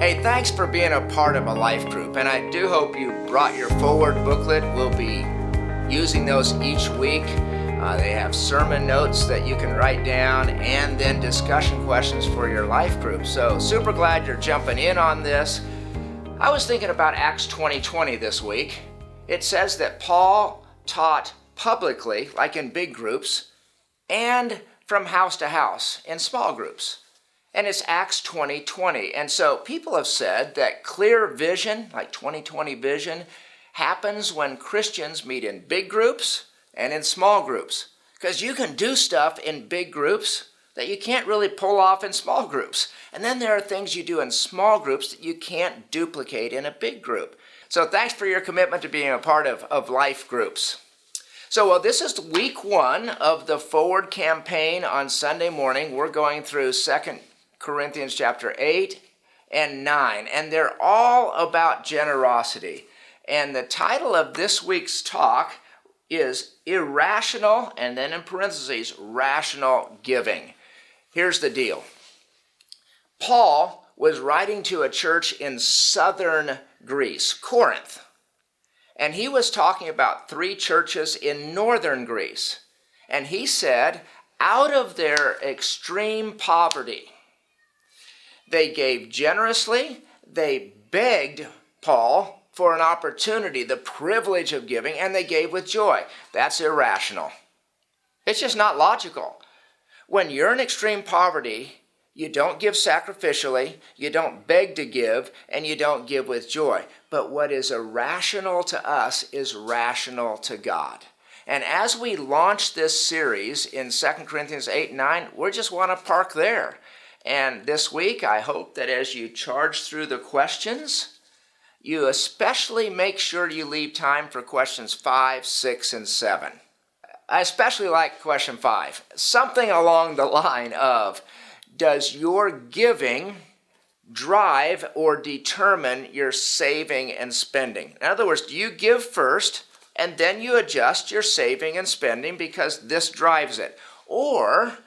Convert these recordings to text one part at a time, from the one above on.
Hey, thanks for being a part of a life group, and I do hope you brought your forward booklet. We'll be using those each week. They have sermon notes that you can write down and then discussion questions for your life group. So super glad you're jumping in on this. I was thinking about Acts 20:20 this week. It says that Paul taught publicly, like in big groups, and from house to house in small groups. And it's Acts 20:20. And so people have said that clear vision, like 2020 vision, happens when Christians meet in big groups and in small groups. Because you can do stuff in big groups that you can't really pull off in small groups. And then there are things you do in small groups that you can't duplicate in a big group. So thanks for your commitment to being a part of life groups. So this is week 1 of the Forward campaign on Sunday morning. We're going through 2 Corinthians chapter 8 and 9, and they're all about generosity. And the title of this week's talk is Irrational, and then in parentheses, Rational Giving. Here's the deal. Paul was writing to a church in southern Greece, Corinth, and he was talking about 3 churches in northern Greece. And he said, out of their extreme poverty, they gave generously, they begged Paul for an opportunity, the privilege of giving, and they gave with joy. That's irrational. It's just not logical. When you're in extreme poverty, you don't give sacrificially, you don't beg to give, and you don't give with joy. But what is irrational to us is rational to God. And as we launch this series in 2 Corinthians 8 and 9, we just want to park there. And this week, I hope that as you charge through the questions, you especially make sure you leave time for questions 5, 6, and 7. I especially like question 5. Something along the line of, does your giving drive or determine your saving and spending? In other words, do you give first and then you adjust your saving and spending because this drives it? Or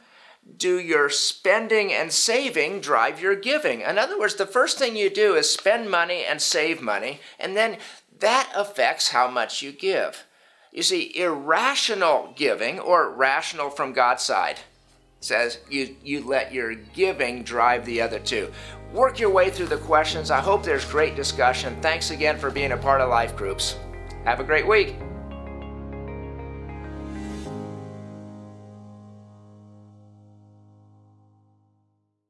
do your spending and saving drive your giving? In other words, the first thing you do is spend money and save money, and then that affects how much you give. You see, irrational giving, or rational from God's side, says you let your giving drive the other two. Work your way through the questions. I hope there's great discussion. Thanks again for being a part of life groups. Have a great week.